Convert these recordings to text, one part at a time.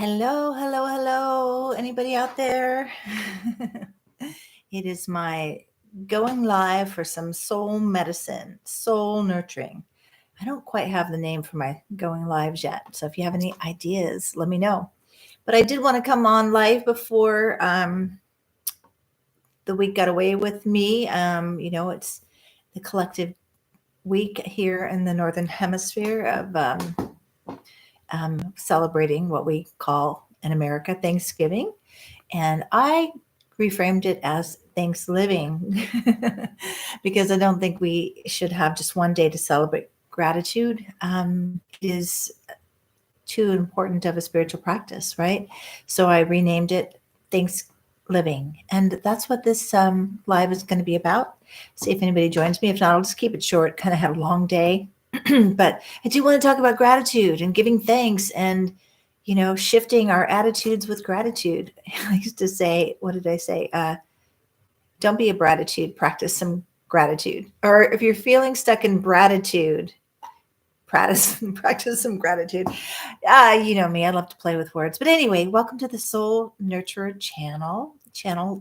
Hello, hello, hello. Anybody out there? It is my going live for some soul medicine, soul nurturing. I don't quite have the name for my going lives yet. So if you have any ideas, let me know. But I did want to come on live before the week got away with me. It's the collective week here in the Northern Hemisphere of celebrating what we call in America Thanksgiving. And I reframed it as Thanksgiving because I don't think we should have just one day to celebrate gratitude. It is too important of a spiritual practice, right? So I renamed it Thanksgiving. And that's what this live is going to be about. See if anybody joins me. If not, I'll just keep it short, kind of have a long day. But I do want to talk about gratitude and giving thanks and shifting our attitudes with gratitude. I used to say, what did I say? Don't be a gratitude, practice some gratitude. Or if you're feeling stuck in gratitude, practice some gratitude. You know me, I love to play with words. But anyway, welcome to the Soul Nurturer channel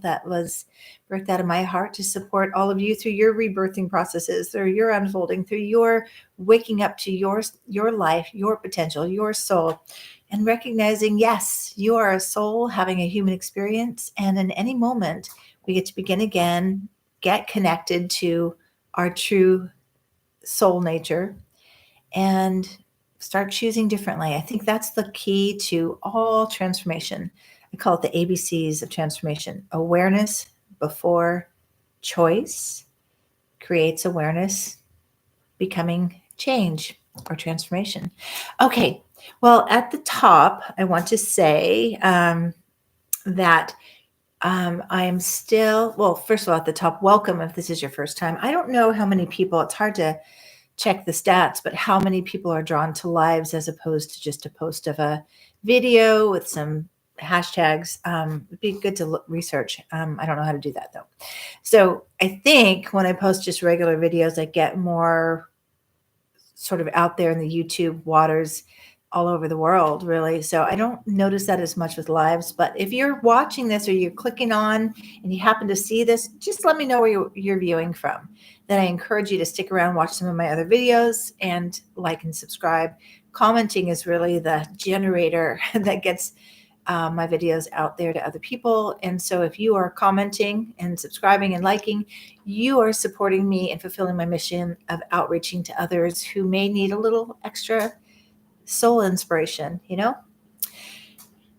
that was birthed out of my heart to support all of you through your rebirthing processes, through your unfolding, through your waking up to your life, your potential, your soul, and recognizing, yes, you are a soul having a human experience. And in any moment, we get to begin again, get connected to our true soul nature, and start choosing differently. I think that's the key to all transformation. I call it the ABCs of transformation. Awareness before choice creates awareness, becoming change or transformation. Okay, well, at the top, I want to say that I am still, well, first of all, at the top, welcome if this is your first time. I don't know how many people, it's hard to check the stats, but how many people are drawn to lives as opposed to just a post of a video with some hashtags. It'd be good to research. I don't know how to do that though. So I think when I post just regular videos, I get more sort of out there in the YouTube waters all over the world, really. So I don't notice that as much with lives. But if you're watching this or you're clicking on and you happen to see this, just let me know where you're viewing from. Then I encourage you to stick around, watch some of my other videos, and like and subscribe. Commenting is really the generator that gets my videos out there to other people. And so if you are commenting and subscribing and liking, you are supporting me and fulfilling my mission of outreaching to others who may need a little extra soul inspiration.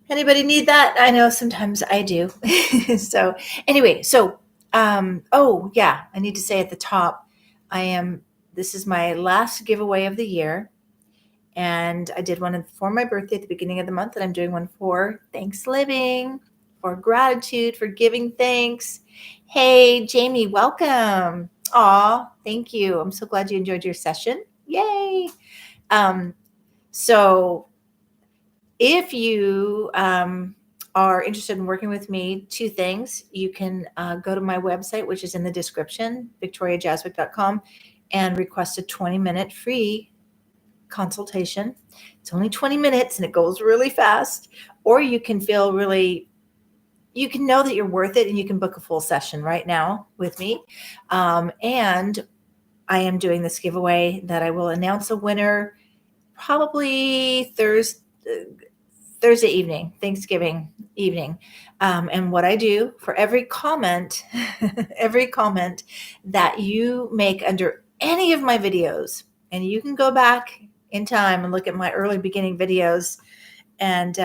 Anybody need that? I know sometimes I do. So anyway, oh yeah, I need to say at the top, this is my last giveaway of the year. And I did one for my birthday at the beginning of the month, and I'm doing one for Thanksgiving, for gratitude, for giving thanks. Hey, Jamie, welcome. Aw, thank you. I'm so glad you enjoyed your session. Yay. So if you are interested in working with me, two things. You can go to my website, which is in the description, victoriajaswick.com, and request a 20-minute free consultation. It's only 20 minutes and it goes really fast. Or you can you can know that you're worth it and you can book a full session right now with me. And I am doing this giveaway that I will announce a winner probably Thursday evening, Thanksgiving evening. And what I do for every comment, every comment that you make under any of my videos, and you can go back in time and look at my early beginning videos and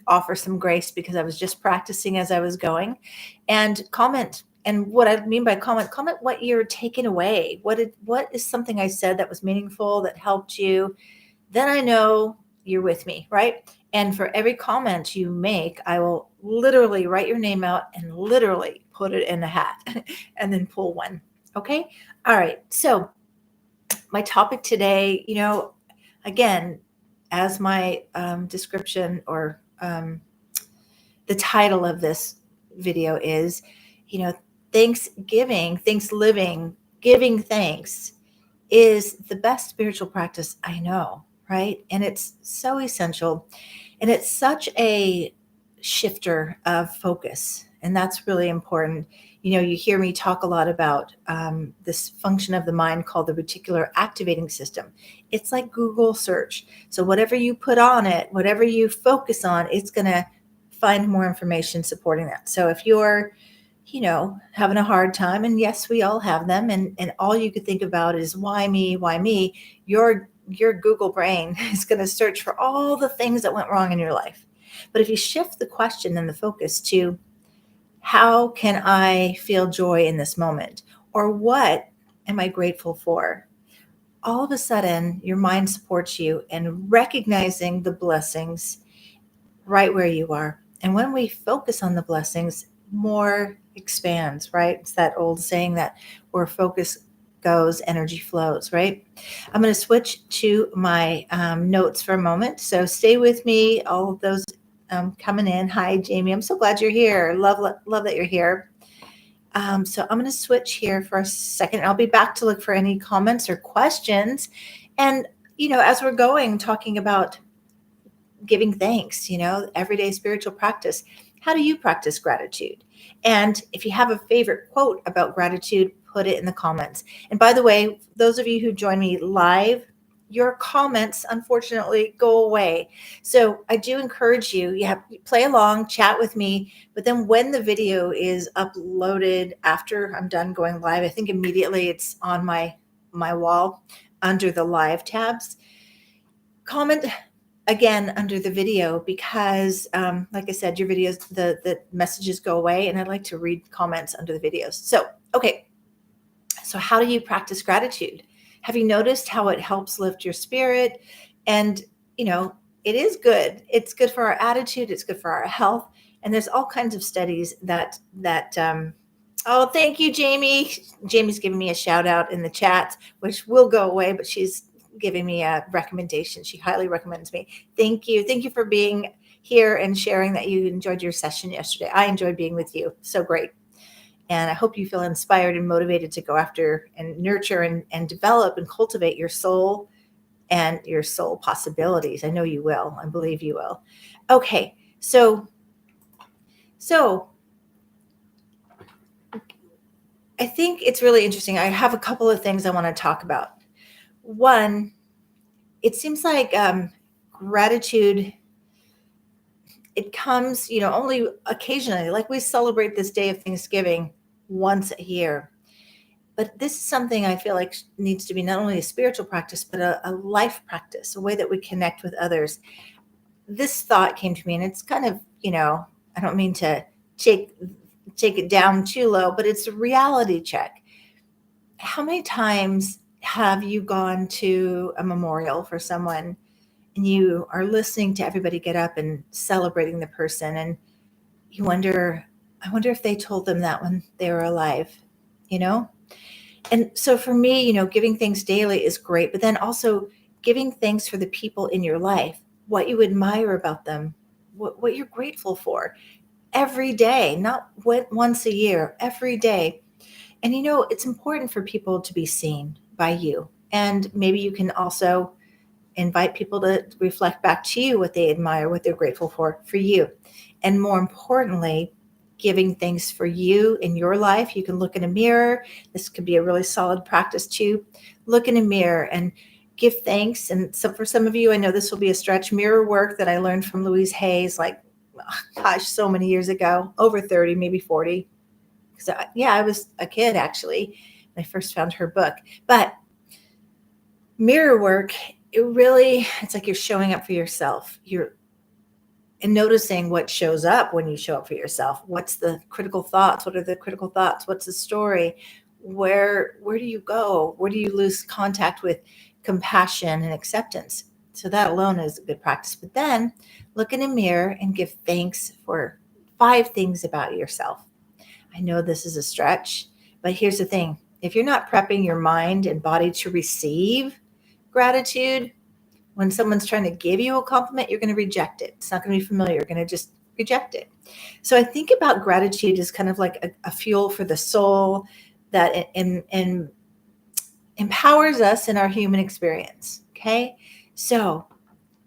offer some grace because I was just practicing as I was going, and comment. And what I mean by comment what you're taking away. What is something I said that was meaningful, that helped you? Then I know you're with me, right? And for every comment you make, I will literally write your name out and literally put it in a hat and then pull one. Okay? All right. So my topic today, again, as my description or the title of this video is, Thanksgiving, giving thanks is the best spiritual practice I know. right? And it's so essential. And it's such a shifter of focus. And that's really important. You hear me talk a lot about this function of the mind called the reticular activating system. It's like Google search. So whatever you put on it, whatever you focus on, it's going to find more information supporting that. So if you're having a hard time, and yes, we all have them, and all you could think about is why me, why me, your Google brain is going to search for all the things that went wrong in your life. But if you shift the question and the focus to how can I feel joy in this moment, or what am I grateful for, all of a sudden your mind supports you in recognizing the blessings right where you are. And when we focus on the blessings, more expands, right? It's that old saying that where focus goes, energy flows, right? I'm going to switch to my notes for a moment. So stay with me, all of those coming in. Hi, Jamie. I'm so glad you're here. Love that you're here. So I'm going to switch here for a second. I'll be back to look for any comments or questions. And, as we're talking about giving thanks, everyday spiritual practice. How do you practice gratitude? And if you have a favorite quote about gratitude, put it in the comments. And by the way, those of you who join me live, your comments unfortunately go away. So I do encourage you, play along, chat with me, but then when the video is uploaded after I'm done going live, I think immediately it's on my wall under the live tabs. Comment again under the video because like I said, your videos, the messages go away, and I like to read comments under the videos. So how do you practice gratitude? Have you noticed how it helps lift your spirit? And it is good. It's good for our attitude, it's good for our health. And there's all kinds of studies that oh, thank you, Jamie. Jamie's giving me a shout out in the chat, which will go away, but she's giving me a recommendation. She highly recommends me. Thank you. Thank you for being here and sharing that you enjoyed your session yesterday. I enjoyed being with you. So great. And I hope you feel inspired and motivated to go after and nurture and develop and cultivate your soul and your soul possibilities. I know you will. I believe you will. Okay. So I think it's really interesting. I have a couple of things I want to talk about. One, it seems like gratitude, it comes, only occasionally. Like we celebrate this day of Thanksgiving once a year. But this is something I feel like needs to be not only a spiritual practice, but a life practice, a way that we connect with others. This thought came to me, and it's kind of, I don't mean to take it down too low, but it's a reality check. How many times have you gone to a memorial for someone and you are listening to everybody get up and celebrating the person, and you wonder, I wonder if they told them that when they were alive, And so for me, giving thanks daily is great, but then also giving thanks for the people in your life, what you admire about them, what you're grateful for every day, not once a year, every day. And it's important for people to be seen by you. And maybe you can also invite people to reflect back to you what they admire, what they're grateful for you. And more importantly, giving thanks for you in your life. You can look in a mirror. This could be a really solid practice too. Look in a mirror and give thanks. And so for some of you, I know this will be a stretch. Mirror work that I learned from Louise Hayes, so many years ago, over 30, maybe 40. So I was a kid actually when I first found her book. But mirror work, it's like you're showing up for yourself. And noticing what shows up when you show up for yourself. What's the critical thoughts? What are the critical thoughts? What's the story? Where do you go? Where do you lose contact with compassion and acceptance? So that alone is a good practice. But then look in a mirror and give thanks for 5 things about yourself. I know this is a stretch, but here's the thing. If you're not prepping your mind and body to receive gratitude, when someone's trying to give you a compliment, you're going to reject it. It's not going to be familiar. You're going to just reject it. So I think about gratitude as kind of like a fuel for the soul that empowers us in our human experience. Okay. So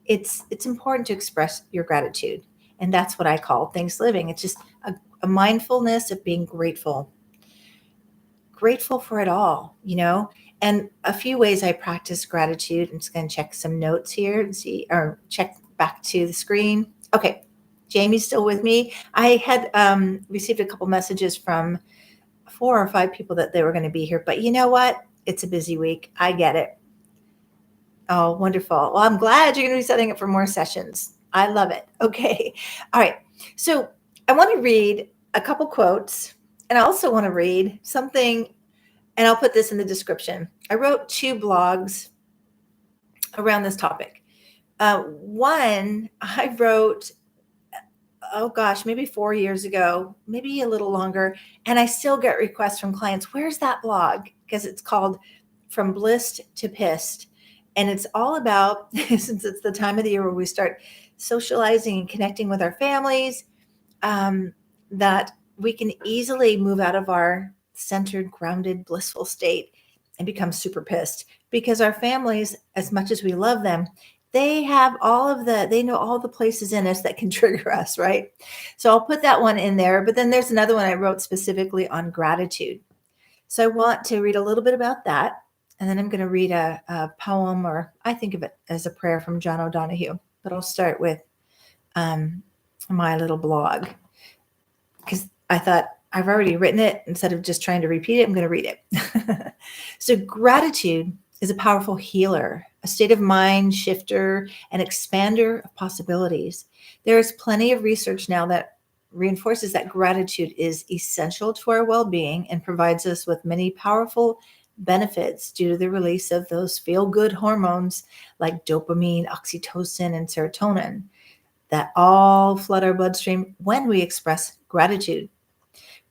it's important to express your gratitude. And that's what I call things living. It's just a mindfulness of being grateful for it all. And a few ways I practice gratitude. I'm just going to check some notes here and see, or check back to the screen. Okay, Jamie's still with me. I had received a couple messages from 4 or 5 people that they were going to be here, but you know what? It's a busy week. I get it. Oh, wonderful. Well, I'm glad you're going to be setting up for more sessions. I love it. Okay. All right. So I want to read a couple quotes, and I also want to read something, and I'll put this in the description. I wrote 2 blogs around this topic. One I wrote, oh gosh, maybe 4 years ago, maybe a little longer. And I still get requests from clients. Where's that blog? Because it's called From Blissed to Pissed. And it's all about, since it's the time of the year where we start socializing and connecting with our families, that we can easily move out of our centered, grounded, blissful state and become super pissed because our families, as much as we love them, they know all the places in us that can trigger us, right? So I'll put that one in there. But then there's another one I wrote specifically on gratitude. So I want to read a little bit about that. And then I'm going to read a poem, or I think of it as a prayer from John O'Donohue. But I'll start with my little blog, because I thought I've already written it. Instead of just trying to repeat it, I'm going to read it. So gratitude is a powerful healer, a state of mind shifter, an expander of possibilities. There is plenty of research now that reinforces that gratitude is essential to our well-being and provides us with many powerful benefits due to the release of those feel-good hormones like dopamine, oxytocin, and serotonin that all flood our bloodstream when we express gratitude.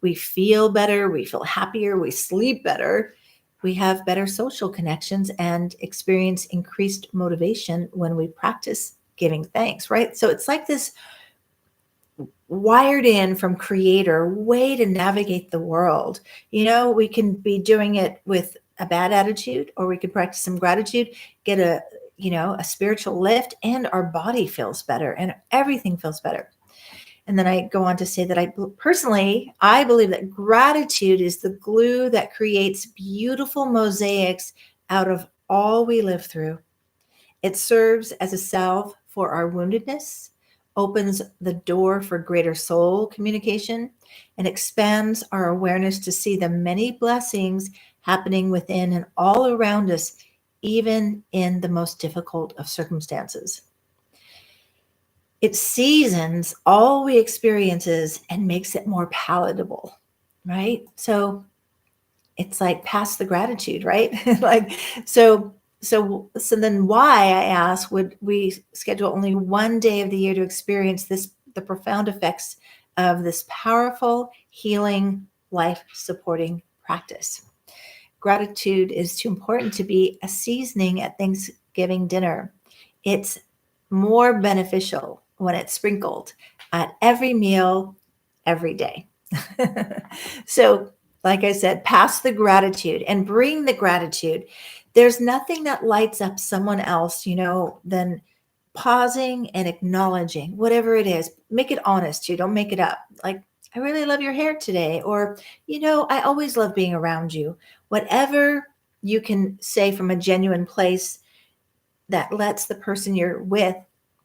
We feel better, we feel happier, we sleep better, we have better social connections, and experience increased motivation when we practice giving thanks, right? So it's like this wired in from creator way to navigate the world. We can be doing it with a bad attitude, or we can practice some gratitude, get a spiritual lift, and our body feels better and everything feels better. And then I go on to say that I believe that gratitude is the glue that creates beautiful mosaics out of all we live through. It serves as a salve for our woundedness, opens the door for greater soul communication, and expands our awareness to see the many blessings happening within and all around us, even in the most difficult of circumstances. It seasons all we experiences and makes it more palatable, right? So it's like pass the gratitude, right? So then why, I ask, would we schedule only one day of the year to experience the profound effects of this powerful, healing, life-supporting practice? Gratitude is too important to be a seasoning at Thanksgiving dinner. It's more beneficial when it's sprinkled at every meal, every day. So, like I said, pass the gratitude and bring the gratitude. There's nothing that lights up someone else, than pausing and acknowledging whatever it is. Make it honest too. Don't make it up. Like, I really love your hair today. Or, I always love being around you. Whatever you can say from a genuine place that lets the person you're with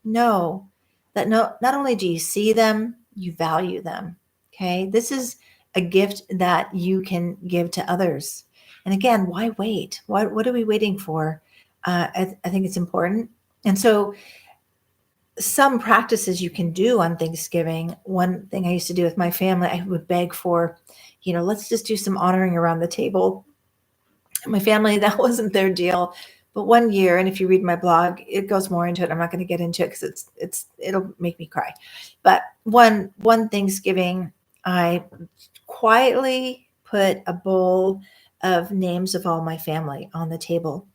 know that not only do you see them, you value them. Okay. This is a gift that you can give to others. And again, why wait? What are we waiting for? I think it's important. And so some practices you can do on Thanksgiving. One thing I used to do with my family, I would beg for, let's just do some honoring around the table. My family, that wasn't their deal. But one year, and if you read my blog, it goes more into it. I'm not going to get into it because it'll make me cry. But one Thanksgiving, I quietly put a bowl of names of all my family on the table.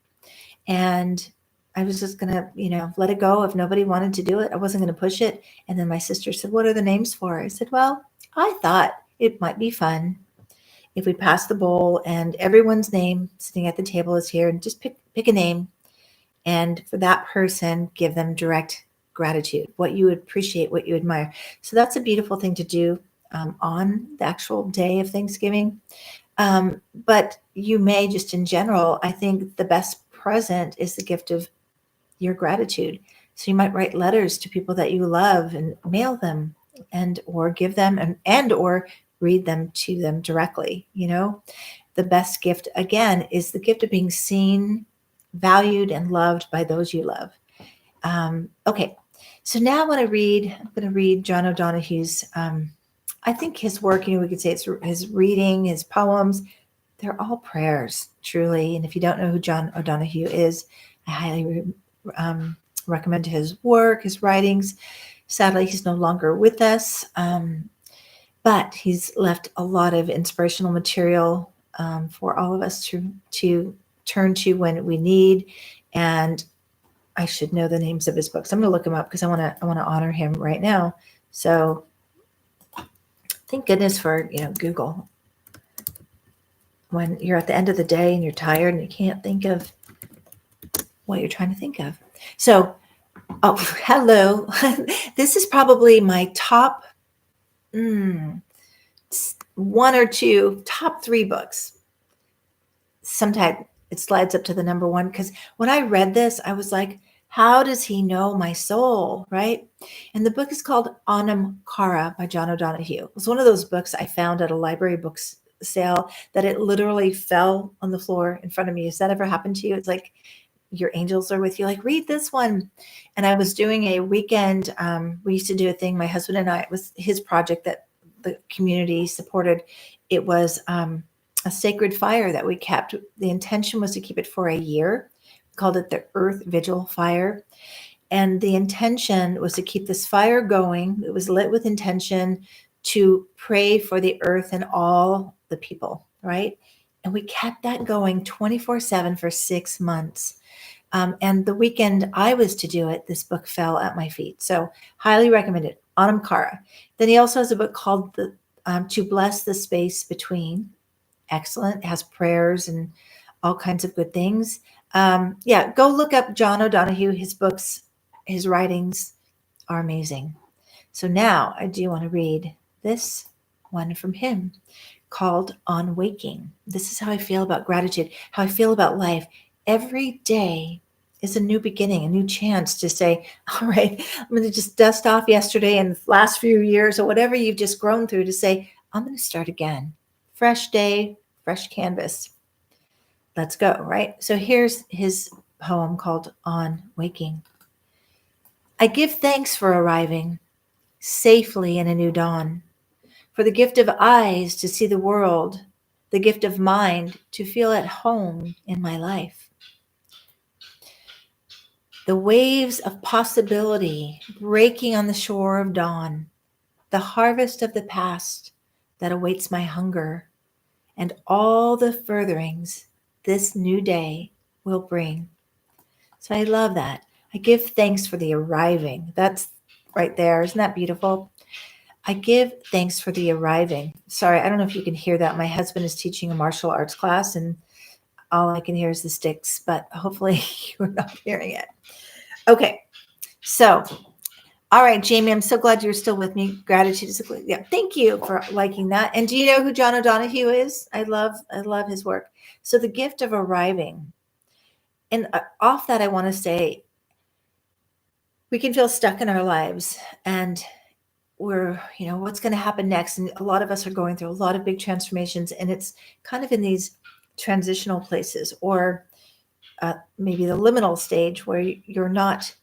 And I was just going to, let it go. If nobody wanted to do it, I wasn't going to push it. And then my sister said, "What are the names for?" I said, "Well, I thought it might be fun if we pass the bowl and everyone's name sitting at the table is here, and just pick a name. And for that person, give them direct gratitude, what you appreciate, what you admire. So that's a beautiful thing to do on the actual day of Thanksgiving. But you may just in general, I think the best present is the gift of your gratitude. So you might write letters to people that you love and mail them and or give them and or read them to them directly. The best gift again is the gift of being seen, valued, and loved by those you love. Okay, so now I'm going to read John O'Donohue's. I think his work, we could say it's his reading, his poems. They're all prayers, truly. And if you don't know who John O'Donohue is, I highly recommend his work, his writings. Sadly, he's no longer with us, but he's left a lot of inspirational material for all of us to turn to when we need. And I should know the names of his books. I'm going to look him up because I want to honor him right now. So thank goodness for Google. When you're at the end of the day and you're tired and you can't think of what you're trying to think of. So, hello. This is probably my top one or two, top three books. Sometimes it slides up to the number one because when I read this, I was like, how does he know my soul, right? And the book is called Anam Cara by John O'Donohue. It was one of those books I found at a library books sale that it literally fell on the floor in front of me. Has that ever happened to you? It's like your angels are with you, like, read this one. And I was doing a weekend. We used to do a thing, my husband and I, it was his project that the community supported. It was a sacred fire that we kept. The intention was to keep it for a year. We called it the Earth Vigil Fire. And the intention was to keep this fire going. It was lit with intention to pray for the earth and all the people, right? And we kept that going 24/7 for 6 months. And the weekend I was to do it, this book fell at my feet. So highly recommended, Anam Cara. Then he also has a book called To Bless the Space Between. Excellent. It has prayers and all kinds of good things. Go look up John O'Donohue. His books, his writings are amazing. So now I do want to read this one from him called On Waking. This is how I feel about gratitude, how I feel about life. Every day is a new beginning, a new chance to say, all right, I'm going to just dust off yesterday and the last few years or whatever you've just grown through to say, I'm going to start again. Fresh day, fresh canvas. Let's go, right? So here's his poem called On Waking. I give thanks for arriving safely in a new dawn, for the gift of eyes to see the world, the gift of mind to feel at home in my life. The waves of possibility breaking on the shore of dawn, the harvest of the past that awaits my hunger, and all the furtherings this new day will bring. So I love that. I give thanks for the arriving. That's right there. Isn't that beautiful? I give thanks for the arriving. Sorry, I don't know if you can hear that. My husband is teaching a martial arts class and all I can hear is the sticks, but hopefully you're not hearing it. Okay, so, all right, Jamie, I'm so glad you're still with me. Gratitude is yeah. Thank you for liking that. And do you know who John O'Donohue is? I love his work. So the gift of arriving. And off that, I want to say, we can feel stuck in our lives and we're, what's going to happen next? And a lot of us are going through a lot of big transformations, and it's kind of in these transitional places or maybe the liminal stage where you're not,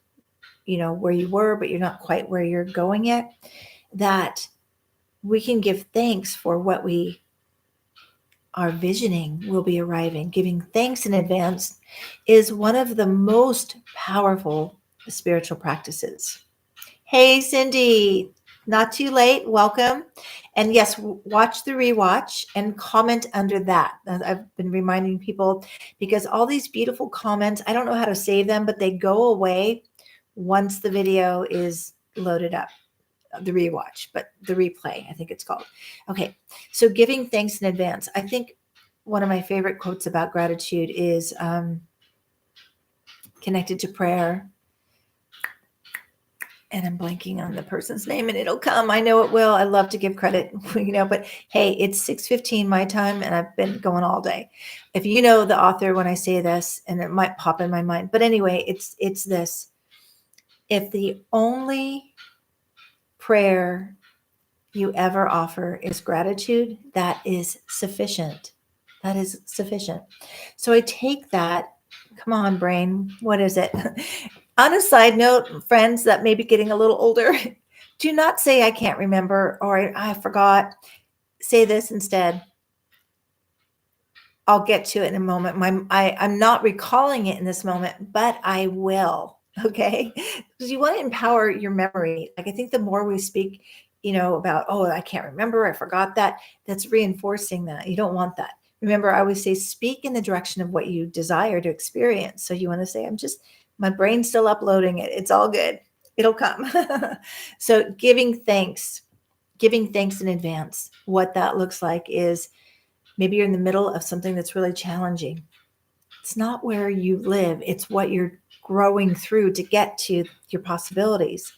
where you were, but you're not quite where you're going yet, that we can give thanks for what we are visioning will be arriving. Giving thanks in advance is one of the most powerful spiritual practices. Hey, Cindy, not too late. Welcome. And yes, watch the rewatch and comment under that. I've been reminding people because all these beautiful comments, I don't know how to save them, but they go away once the video is loaded up. The rewatch, but the replay, I think it's called. Okay. So giving thanks in advance. I think one of my favorite quotes about gratitude is, connected to prayer. And I'm blanking on the person's name, and it'll come. I know it will. I love to give credit, but hey, it's 6:15 my time, and I've been going all day. If you know the author when I say this, and it might pop in my mind, but anyway, it's this. If the only prayer you ever offer is gratitude, that is sufficient. That is sufficient. So I take that. Come on, brain. What is it? On a side note, friends that may be getting a little older, do not say I can't remember or I forgot. Say this instead. I'll get to it in a moment. I'm not recalling it in this moment, but I will. Okay. Because you want to empower your memory. Like I think the more we speak, about, oh, I can't remember, I forgot that, that's reinforcing that. You don't want that. Remember, I always say, speak in the direction of what you desire to experience. So you want to say, my brain's still uploading it. It's all good. It'll come. So giving thanks in advance. What that looks like is maybe you're in the middle of something that's really challenging. It's not where you live. It's what you're growing through to get to your possibilities.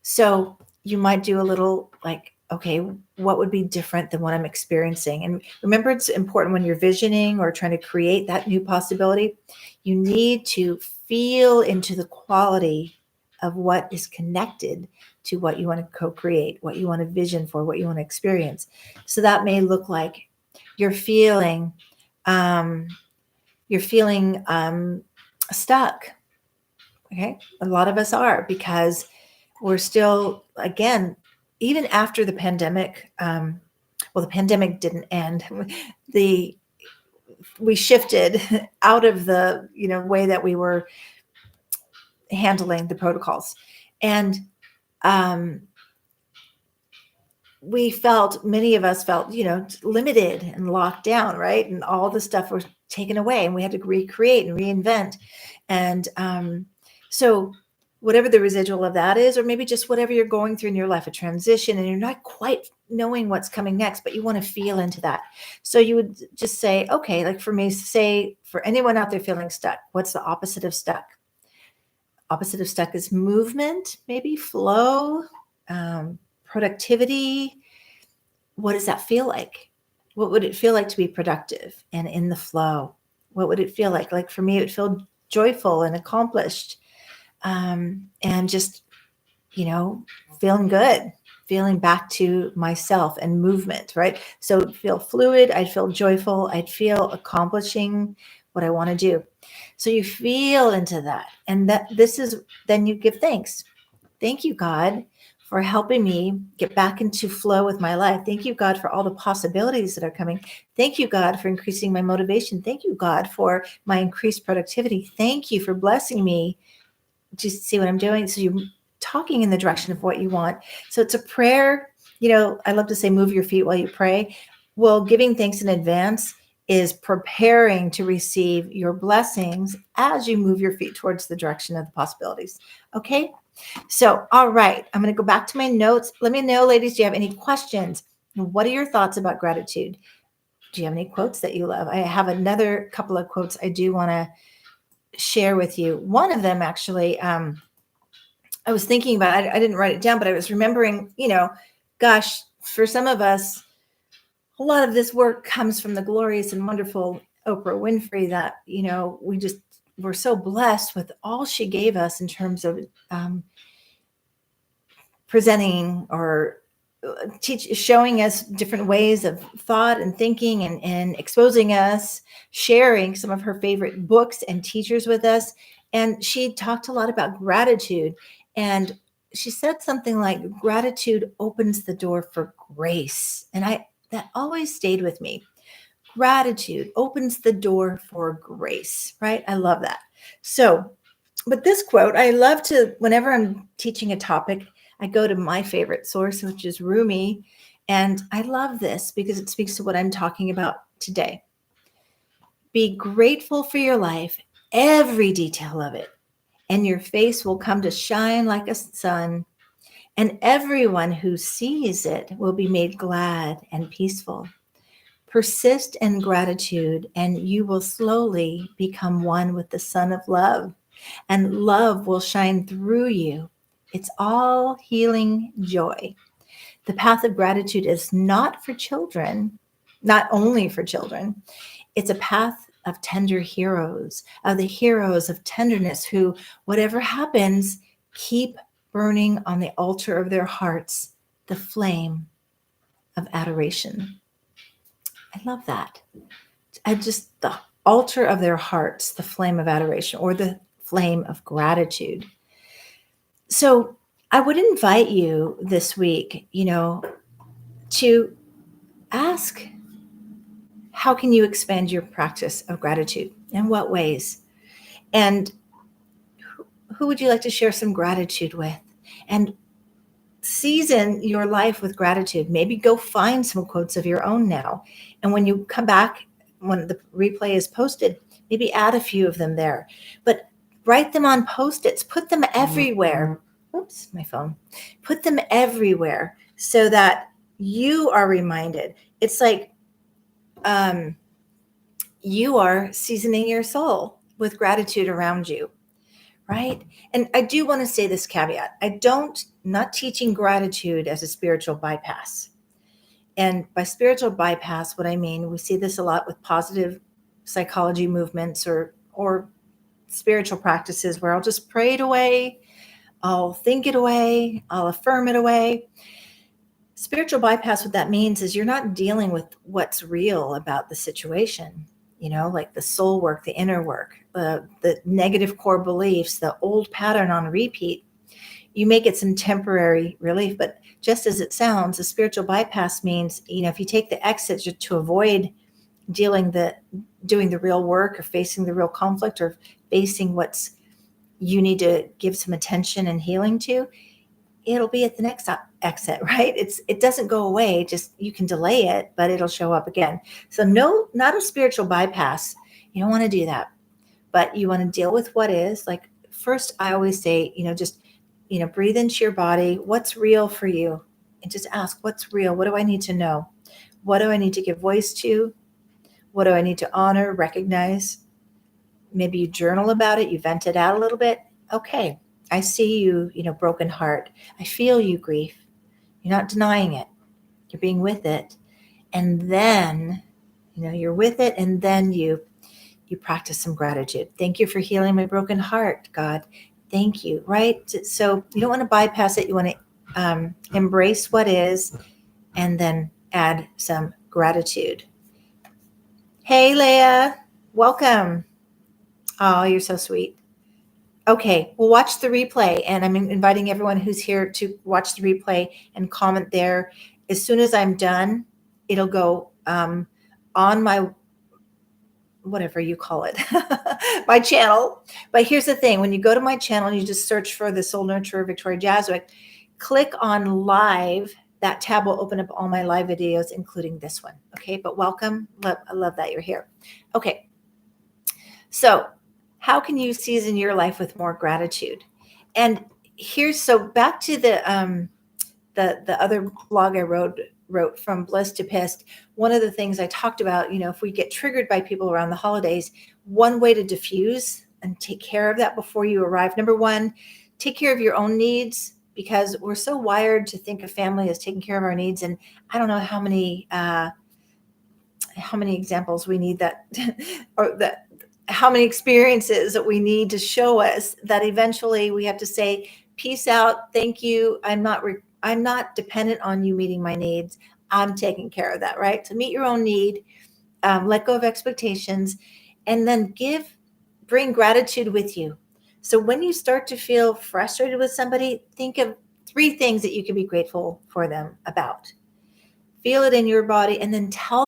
So you might do a little like, okay, what would be different than what I'm experiencing? And remember, it's important when you're visioning or trying to create that new possibility, you need to feel into the quality of what is connected to what you want to co-create, what you want to vision for, what you want to experience. So that may look like you're feeling stuck. Okay. A lot of us are, because we're still, again, even after the pandemic, the pandemic didn't end. We shifted out of the, way that we were handling the protocols. And many of us felt, limited and locked down, right? And all the stuff was taken away and we had to recreate and reinvent. And so whatever the residual of that is, or maybe just whatever you're going through in your life, a transition, and you're not quite knowing what's coming next, but you want to feel into that. So you would just say, okay, like for me, say for anyone out there feeling stuck, what's the opposite of stuck? Opposite of stuck is movement, maybe flow, productivity. What does that feel like? What would it feel like to be productive and in the flow? What would it feel like? Like for me, it would feel joyful and accomplished, and just, feeling good, feeling back to myself and movement, right? So it'd feel fluid. I'd feel joyful. I'd feel accomplishing what I want to do. So you feel into that. And then you give thanks. Thank you, God, for helping me get back into flow with my life. Thank you, God, for all the possibilities that are coming. Thank you, God, for increasing my motivation. Thank you, God, for my increased productivity. Thank you for blessing me. Just see what I'm doing. So you're talking in the direction of what you want. So it's a prayer. I love to say, move your feet while you pray. Well, giving thanks in advance is preparing to receive your blessings as you move your feet towards the direction of the possibilities. Okay. So, all right, I'm going to go back to my notes. Let me know, ladies, do you have any questions? What are your thoughts about gratitude? Do you have any quotes that you love? I have another couple of quotes I do want to share with you. One of them, actually, I was thinking about, I didn't write it down, but I was remembering, gosh, for some of us, a lot of this work comes from the glorious and wonderful Oprah Winfrey that, we're so blessed with all she gave us in terms of presenting or showing us different ways of thought and thinking, and exposing us, sharing some of her favorite books and teachers with us. And she talked a lot about gratitude. And she said something like, gratitude opens the door for grace. And that always stayed with me. Gratitude opens the door for grace, right? I love that. So, but this quote, I love to, whenever I'm teaching a topic, I go to my favorite source, which is Rumi. And I love this because it speaks to what I'm talking about today. Be grateful for your life, every detail of it, and your face will come to shine like a sun. And everyone who sees it will be made glad and peaceful. Persist in gratitude, and you will slowly become one with the sun of love. and love will shine through you. It's all healing joy. The path of gratitude is not for children, not only for children. It's a path of tender heroes, of the heroes of tenderness who, whatever happens, keep burning on the altar of their hearts the flame of adoration. I love that. I just, the altar of their hearts, the flame of adoration, or the flame of gratitude. So I would invite you this week, to ask, how can you expand your practice of gratitude? In what ways? And who would you like to share some gratitude with? And season your life with gratitude. Maybe go find some quotes of your own now. And when you come back, when the replay is posted, maybe add a few of them there. But write them on Post-its, put them everywhere. Oops, my phone. Put them everywhere so that you are reminded. It's like you are seasoning your soul with gratitude around you, right? And I do want to say this caveat. Not teaching gratitude as a spiritual bypass. And by spiritual bypass, what I mean, we see this a lot with positive psychology movements or spiritual practices where I'll just pray it away, I'll think it away, I'll affirm it away. Spiritual bypass, what that means is you're not dealing with what's real about the situation, like the soul work, the inner work, the negative core beliefs, the old pattern on repeat. You may get some temporary relief, but just as it sounds, a spiritual bypass means, if you take the exit to avoid doing the real work or facing the real conflict or facing what's you need to give some attention and healing to, it'll be at the next exit, right? It doesn't go away, just you can delay it, but it'll show up again. So no, not a spiritual bypass. You don't want to do that, but you want to deal with what is. Like first, I always say, just, breathe into your body. What's real for you? And just ask, what's real? What do I need to know? What do I need to give voice to? What do I need to honor, recognize? Maybe you journal about it, you vent it out a little bit. Okay, I see you, broken heart. I feel you, grief. You're not denying it. You're being with it. And then, you're with it, and then you practice some gratitude. Thank you for healing my broken heart, God. Thank you, right? So you don't want to bypass it. You want to embrace what is and then add some gratitude. Hey, Leah, welcome. Oh, you're so sweet. Okay, we'll watch the replay, and I'm inviting everyone who's here to watch the replay and comment there. As soon as I'm done, it'll go on my, whatever you call it, my channel. But here's the thing. When you go to my channel, you just search for the Soul Nurturer Victoria Jaswick, click on live. That tab will open up all my live videos, including this one. Okay, but welcome. I love that you're here. Okay, so how can you season your life with more gratitude? And so back to the other blog I wrote From Bliss to Pissed. One of the things I talked about, if we get triggered by people around the holidays, one way to diffuse and take care of that before you arrive. Number one, take care of your own needs, because we're so wired to think of family as taking care of our needs. And I don't know how many examples we need that, or that, how many experiences that we need to show us that eventually we have to say, peace out, thank you. I'm not dependent on you meeting my needs. I'm taking care of that, right? So meet your own need, let go of expectations, and then bring gratitude with you. So when you start to feel frustrated with somebody, think of 3 things that you can be grateful for them about. Feel it in your body, and then tell.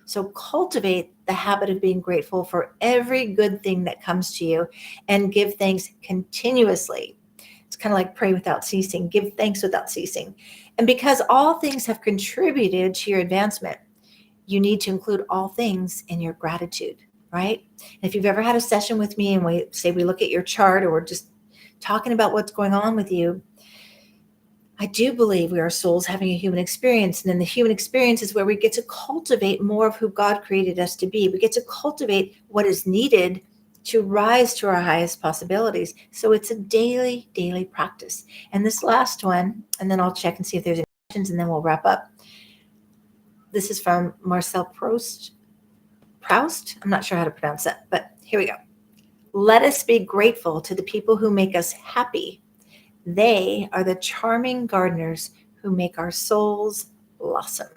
So cultivate the habit of being grateful for every good thing that comes to you, and give thanks continuously. It's kind of like pray without ceasing, give thanks without ceasing. And because all things have contributed to your advancement, you need to include all things in your gratitude, right? And if you've ever had a session with me and we look at your chart, or we're just talking about what's going on with you, I do believe we are souls having a human experience. And then the human experience is where we get to cultivate more of who God created us to be. We get to cultivate what is needed to rise to our highest possibilities. So it's a daily, daily practice. And this last one, and then I'll check and see if there's any questions and then we'll wrap up. This is from Marcel Proust. Proust? I'm not sure how to pronounce that, but here we go. Let us be grateful to the people who make us happy. They are the charming gardeners who make our souls blossom.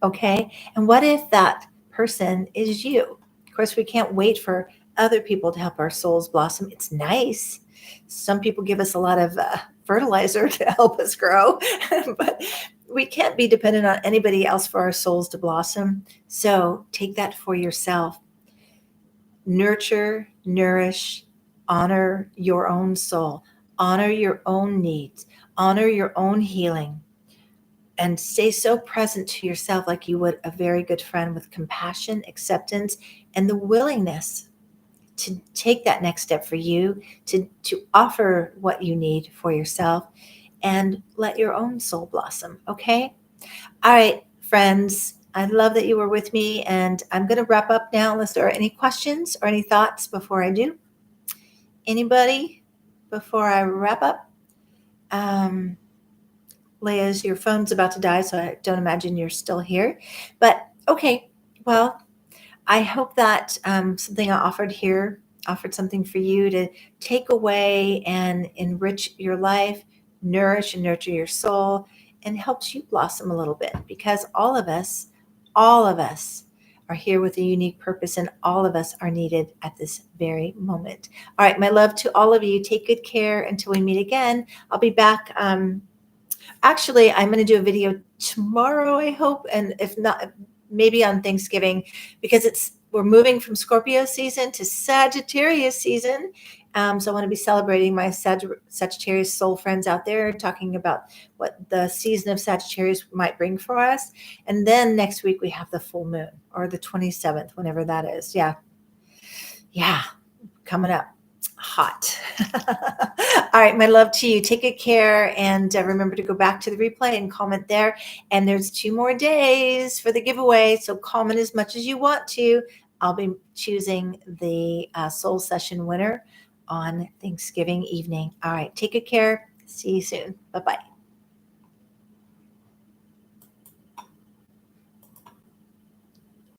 Okay? And what if that person is you? Of course, we can't wait for other people to help our souls blossom. It's nice. Some people give us a lot of fertilizer to help us grow, but we can't be dependent on anybody else for our souls to blossom. So take that for yourself. Nurture, nourish, honor your own soul, honor your own needs, honor your own healing, and stay so present to yourself like you would a very good friend, with compassion, acceptance, and the willingness to take that next step for you, to offer what you need for yourself, and let your own soul blossom. Okay? All right, friends. I love that you were with me, and I'm going to wrap up now unless there are any questions or any thoughts before I do. Anybody before I wrap up? Liz, your phone's about to die, so I don't imagine you're still here. But okay, well, I hope that something I offered here offered something for you to take away and enrich your life, nourish and nurture your soul, and helps you blossom a little bit, because all of us are here with a unique purpose, and all of us are needed at this very moment. All right, my love to all of you. Take good care until we meet again. I'll be back. Actually, I'm going to do a video tomorrow, I hope, and if not, maybe on Thanksgiving, because we're moving from Scorpio season to Sagittarius season. So I want to be celebrating my Sagittarius soul friends out there, talking about what the season of Sagittarius might bring for us. And then next week we have the full moon, or the 27th, whenever that is. Yeah, coming up. Hot. All right, my love to you. Take good care, and remember to go back to the replay and comment there. And there's 2 more days for the giveaway, so comment as much as you want to. I'll be choosing the soul session winner on Thanksgiving evening. All right, take good care. See you soon. Bye-bye.